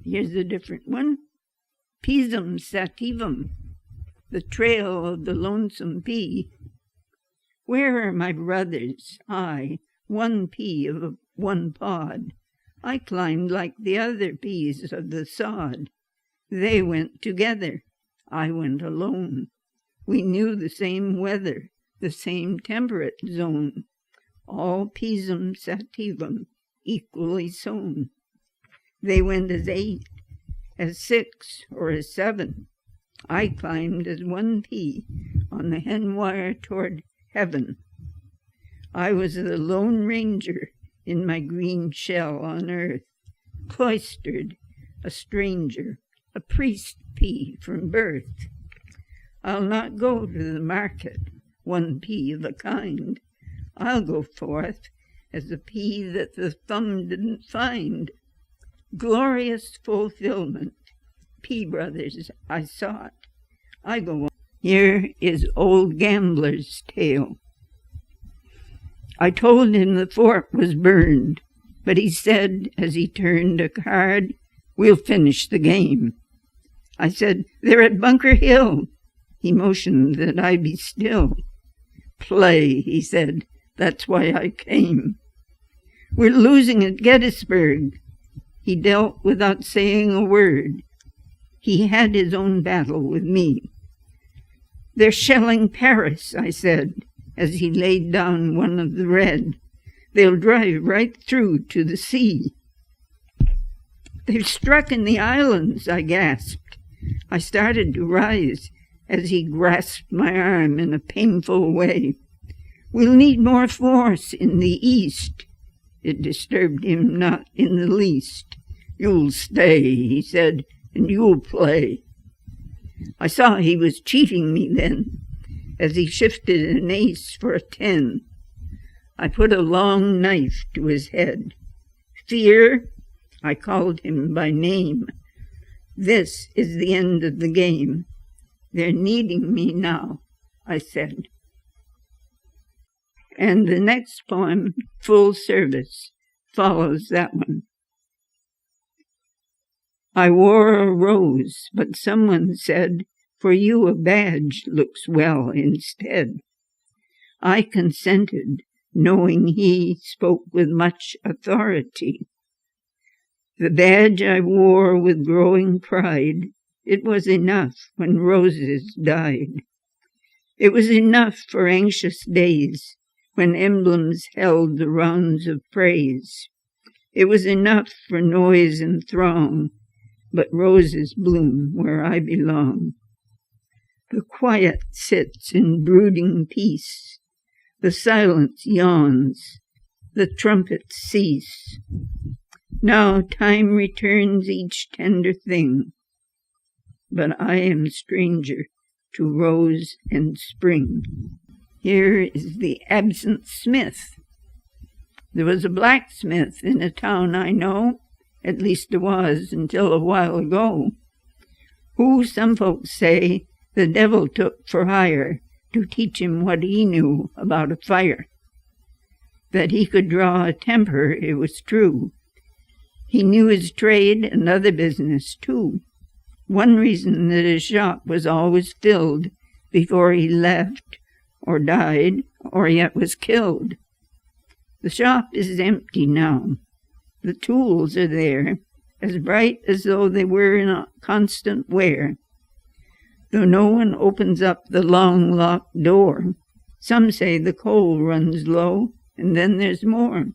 Here's a different one. Pisum sativum, the trail of the Lonesome P. Where are my brothers? I, one pea of one pod. I climbed like the other peas of the sod. They went together. I went alone. We knew the same weather, the same temperate zone. All pisum sativum, equally sown. They went as 8, as 6, or as 7. I climbed as one pea on the hen wire toward heaven. I was the Lone Ranger in my green shell on earth, cloistered, a stranger, a priest pea from birth. I'll not go to the market, one pea of a kind. I'll go forth as a pea that the thumb didn't find. Glorious fulfillment, pea brothers I sought. I go on. Here is old gambler's tale. I told him the fort was burned, but he said as he turned a card, "We'll finish the game." I said, "They're at Bunker Hill." He motioned that I be still. "Play," he said, "that's why I came." "We're losing at Gettysburg." He dealt without saying a word. He had his own battle with me. "They're shelling Paris," I said, as he laid down one of the red. "They'll drive right through to the sea." "They've struck in the islands," I gasped. I started to rise as he grasped my arm in a painful way. "We'll need more force in the east." It disturbed him not in the least. "You'll stay," he said, "and you'll play." I saw he was cheating me then, as he shifted an ace for a 10. I put a long knife to his head. "Fear," I called him by name. "This is the end of the game. They're needing me now," I said. And the next poem, Full Service, follows that one. I wore a rose, but someone said, "For you a badge looks well instead." I consented, knowing he spoke with much authority. The badge I wore with growing pride, it was enough when roses died. It was enough for anxious days, when emblems held the rounds of praise. It was enough for noise and throng, but roses bloom where I belong. The quiet sits in brooding peace, the silence yawns, the trumpets cease. Now time returns each tender thing, but I am stranger to rose and spring. Here is the absent smith. There was a blacksmith in a town I know, at least there was until a while ago, who some folks say the devil took for hire to teach him what he knew about a fire. That he could draw a temper, it was true. He knew his trade and other business too. One reason that his shop was always filled before he left, or died, or yet was killed. The shop is empty now. The tools are there, as bright as though they were in constant wear. Though no one opens up the long locked door, some say the coal runs low, and then there's more.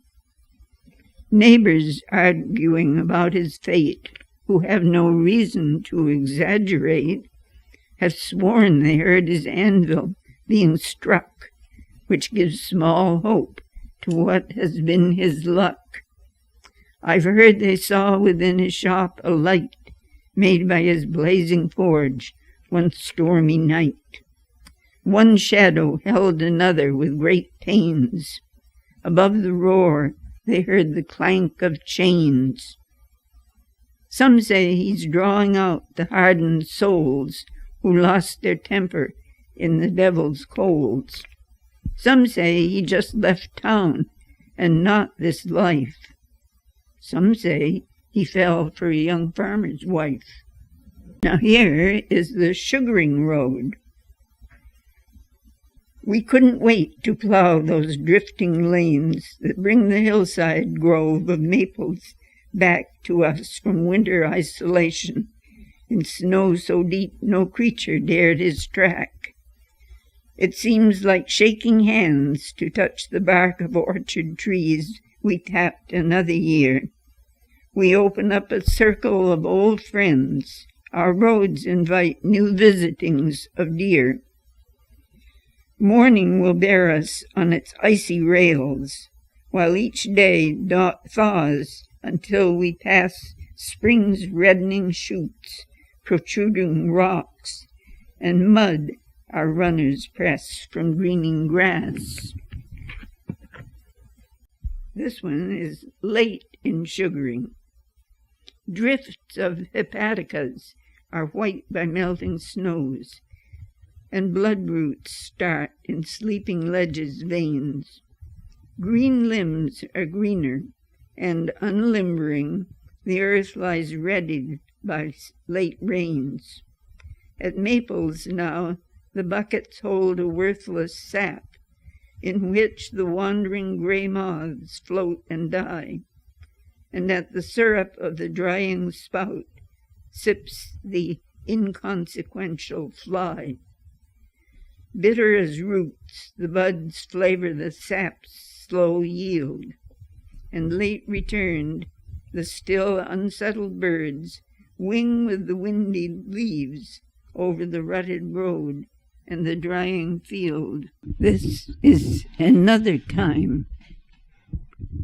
Neighbors arguing about his fate, who have no reason to exaggerate, have sworn they heard his anvil being struck, which gives small hope to what has been his luck. I've heard they saw within his shop a light made by his blazing forge one stormy night. One shadow held another with great pains. Above the roar they heard the clank of chains. Some say he's drawing out the hardened souls who lost their temper in the devil's colds. Some say he just left town and not this life. Some say he fell for a young farmer's wife. Now here is the sugaring road. We couldn't wait to plow those drifting lanes that bring the hillside grove of maples back to us from winter isolation in snow so deep no creature dared his track. It seems like shaking hands to touch the bark of orchard trees we tapped another year. We open up a circle of old friends. Our roads invite new visitings of deer. Morning will bear us on its icy rails, while each day thaws until we pass spring's reddening shoots, protruding rocks, and mud our runners press from greening grass. This one is late in sugaring. Drifts of hepaticas are white by melting snows, and bloodroots start in sleeping ledges' veins. Green limbs are greener, and unlimbering, the earth lies readied by late rains. At Maples now, the buckets hold a worthless sap, in which the wandering gray moths float and die, and at the syrup of the drying spout sips the inconsequential fly. Bitter as roots, the buds flavor the sap's slow yield, and late returned, the still unsettled birds wing with the windy leaves over the rutted road and the drying field. This is another time.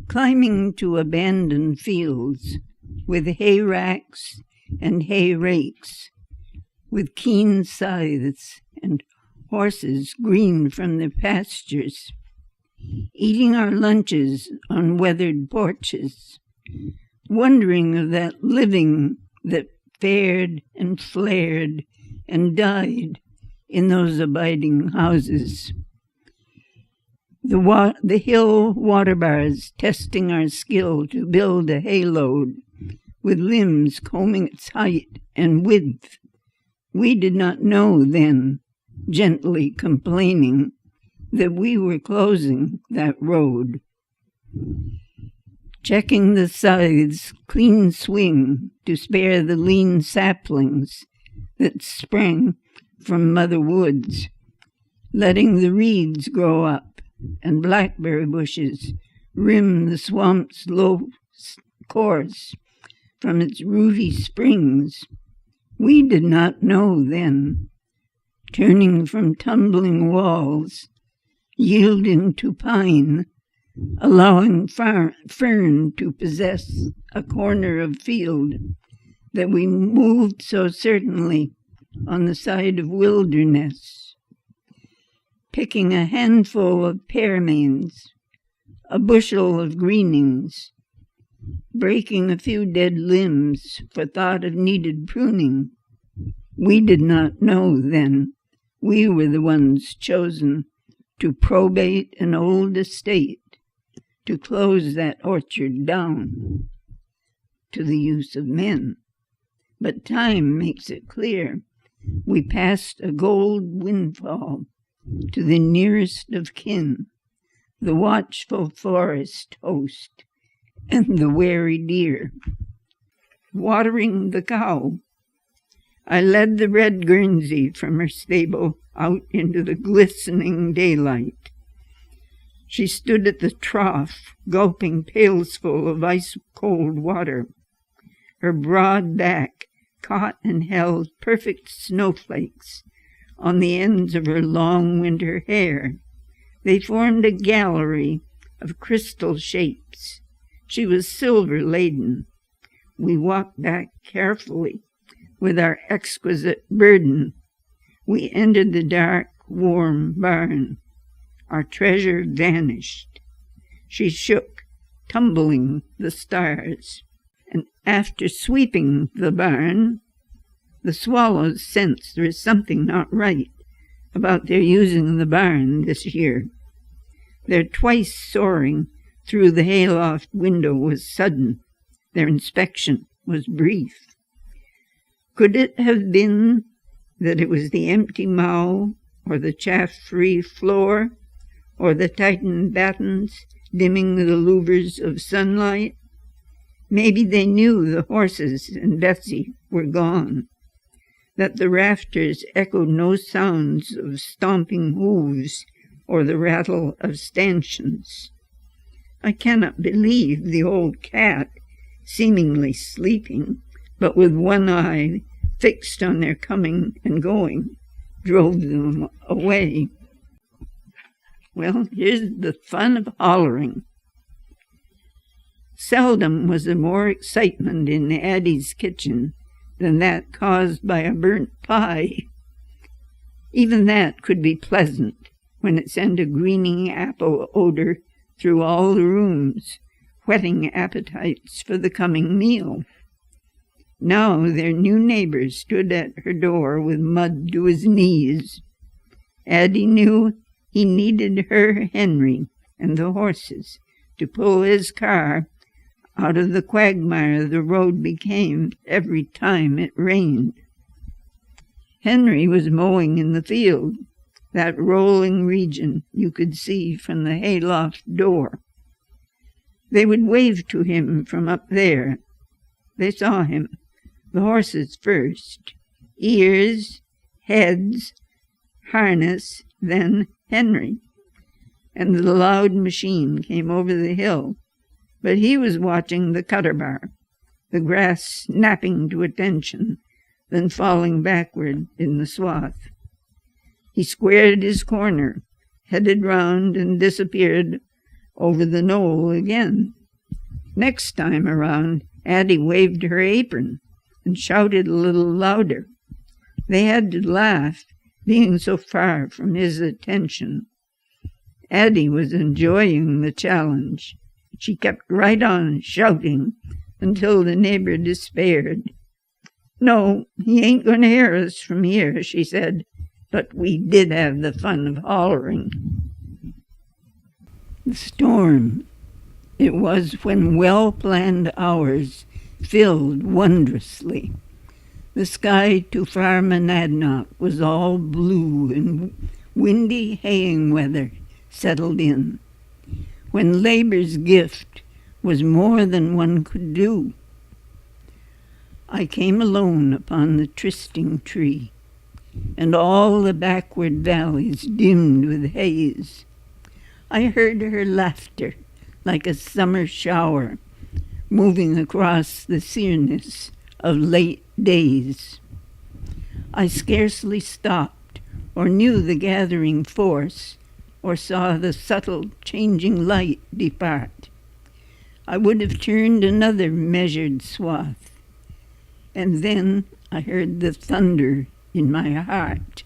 Climbing to abandoned fields with hay racks and hay rakes, with keen scythes and horses green from their pastures, eating our lunches on weathered porches, wondering of that living that fared and flared and died in those abiding houses. The hill water bars testing our skill to build a hayload, with limbs combing its height and width. We did not know then, gently complaining, that we were closing that road. Checking the scythe's clean swing to spare the lean saplings that sprang from mother woods, letting the reeds grow up and blackberry bushes rim the swamp's low course from its rooty springs. We did not know then, turning from tumbling walls, yielding to pine, allowing fern to possess a corner of field, that we moved so certainly on the side of wilderness, picking a handful of pearmains, a bushel of greenings, breaking a few dead limbs for thought of needed pruning. We did not know then we were the ones chosen to probate an old estate, to close that orchard down to the use of men. But time makes it clear. We passed a gold windfall to the nearest of kin, the watchful forest host, and the wary deer. Watering the cow, I led the red Guernsey from her stable out into the glistening daylight. She stood at the trough, gulping pailsful of ice-cold water. Her broad back caught and held perfect snowflakes on the ends of her long winter hair. They formed a gallery of crystal shapes. She was silver-laden. We walked back carefully with our exquisite burden. We entered the dark, warm barn. Our treasure vanished. She shook, tumbling the stars. And after sweeping the barn, the swallows sense there is something not right about their using the barn this year. Their twice soaring through the hayloft window was sudden, Their inspection was brief. Could it have been that it was the empty mow, or the chaff-free floor, or the tightened battens dimming the louvers of sunlight? Maybe they knew the horses and Betsy were gone, that the rafters echoed no sounds of stomping hooves or the rattle of stanchions. I cannot believe the old cat, seemingly sleeping, but with one eye fixed on their coming and going, drove them away. Well, here's the fun of hollering. Seldom was there more excitement in Addie's kitchen than that caused by a burnt pie. Even that could be pleasant when it sent a greening apple odor through all the rooms, whetting appetites for the coming meal. Now their new neighbor stood at her door with mud to his knees. Addie knew he needed her Henry and the horses to pull his car out of the quagmire the road became every time it rained. Henry was mowing in the field, that rolling region you could see from the hayloft door. They would wave to him from up there. They saw him, the horses first, ears, heads, harness, then Henry, and the loud machine came over the hill. But he was watching the cutter bar, the grass snapping to attention, then falling backward in the swath. He squared his corner, headed round, and disappeared over the knoll again. Next time around, Addie waved her apron and shouted a little louder. They had to laugh, being so far from his attention. Addie was enjoying the challenge. She kept right on shouting until the neighbor despaired. "No, he ain't going to hear us from here," she said, "but we did have the fun of hollering." The storm. It was when well-planned hours filled wondrously. The sky to far Monadnock was all blue, and windy haying weather settled in, when labor's gift was more than one could do. I came alone upon the trysting tree, and all the backward valleys dimmed with haze. I heard her laughter like a summer shower moving across the sereness of late days. I scarcely stopped or knew the gathering force or saw the subtle changing light depart. I would have turned another measured swath, and then I heard the thunder in my heart.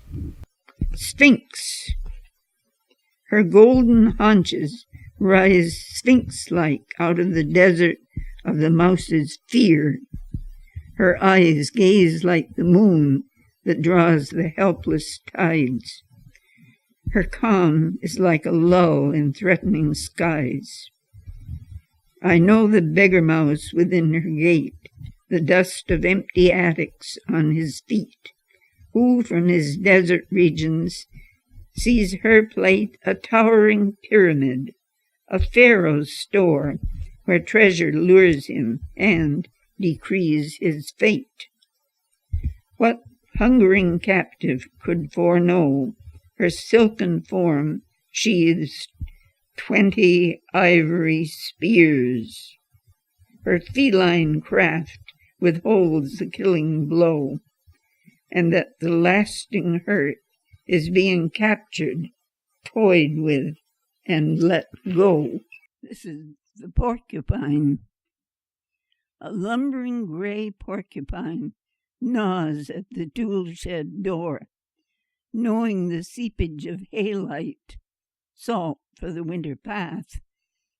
Sphinx. Her golden haunches rise sphinx-like out of the desert of the mouse's fear. Her eyes gaze like the moon that draws the helpless tides. Her calm is like a lull in threatening skies. I know the beggar mouse within her gate, the dust of empty attics on his feet, who from his desert regions sees her plate a towering pyramid, a pharaoh's store where treasure lures him and decrees his fate. What hungering captive could foreknow her silken form sheathes 20 ivory spears? Her feline craft withholds the killing blow, and that the lasting hurt is being captured, toyed with, and let go. This is the porcupine. A lumbering gray porcupine gnaws at the tool shed door, knowing the seepage of haylight, salt for the winter path,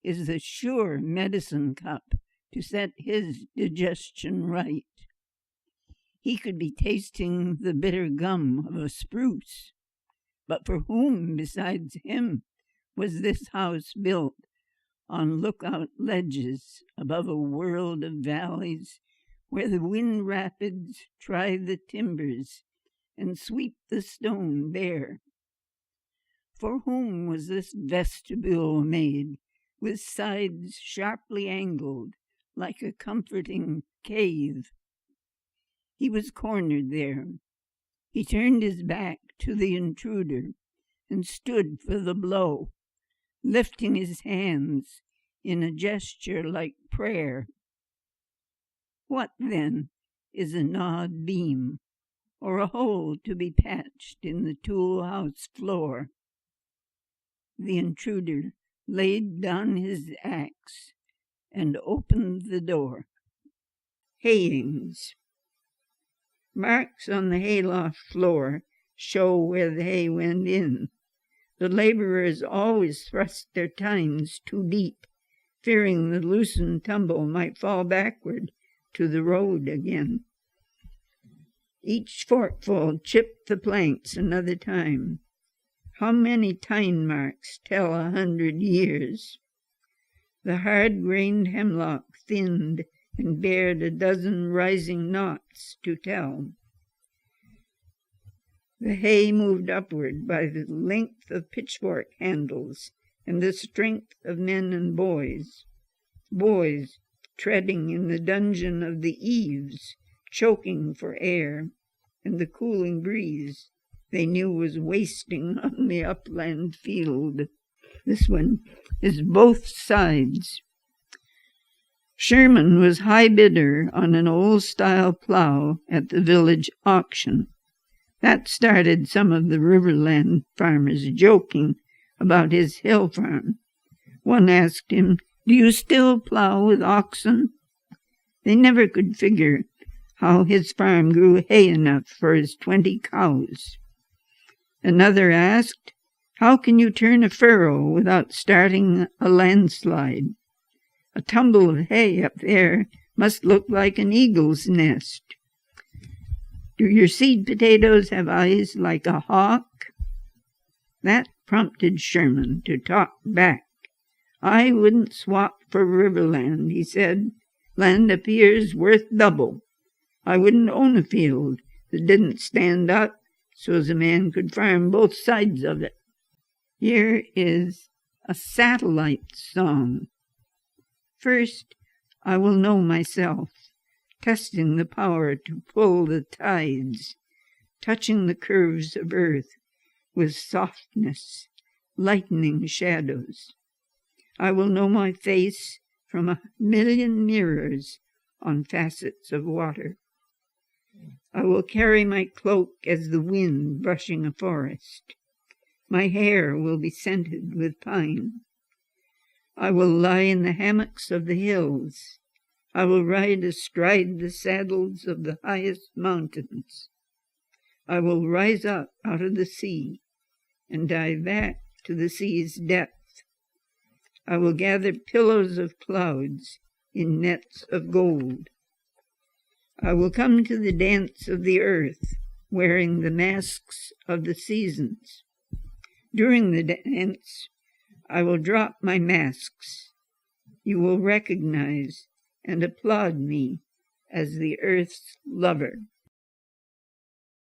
is the sure medicine cup to set his digestion right. He could be tasting the bitter gum of a spruce, but for whom besides him was this house built, on lookout ledges above a world of valleys where the wind rapids try the timbers and sweep the stone bare. For whom was this vestibule made, with sides sharply angled, like a comforting cave? He was cornered there. He turned his back to the intruder and stood for the blow, lifting his hands in a gesture like prayer. What, then, is a gnawed beam, or a hole to be patched in the tool house floor? The intruder laid down his axe and opened the door. Hayings. Marks on the hayloft floor show where the hay went in. The laborers always thrust their tines too deep, fearing the loosened tumble might fall backward to the road again. Each forkful chipped the planks another time. How many tine marks tell 100 years? The hard-grained hemlock thinned and bared a dozen rising knots to tell. The hay moved upward by the length of pitchfork handles and the strength of men and boys treading in the dungeon of the eaves, choking for air, and the cooling breeze they knew was wasting on the upland field. This one is both sides. Sherman was high bidder on an old-style plow at the village auction. That started some of the Riverland farmers joking about his hill farm. One asked him, "Do you still plow with oxen?" They never could figure how his farm grew hay enough for his 20 cows. Another asked, "How can you turn a furrow without starting a landslide? A tumble of hay up there must look like an eagle's nest. Do your seed potatoes have eyes like a hawk?" That prompted Sherman to talk back. "I wouldn't swap for Riverland," he said. "Land up here's worth double. I wouldn't own a field that didn't stand up so's a man could farm both sides of it." Here is a satellite song. First, I will know myself, testing the power to pull the tides, touching the curves of earth with softness, lightening shadows. I will know my face from 1,000,000 mirrors on facets of water. I will carry my cloak as the wind brushing a forest. My hair will be scented with pine. I will lie in the hammocks of the hills. I will ride astride the saddles of the highest mountains. I will rise up out of the sea and dive back to the sea's depth. I will gather pillows of clouds in nets of gold. I will come to the dance of the earth, wearing the masks of the seasons. During the dance, I will drop my masks. You will recognize and applaud me as the earth's lover.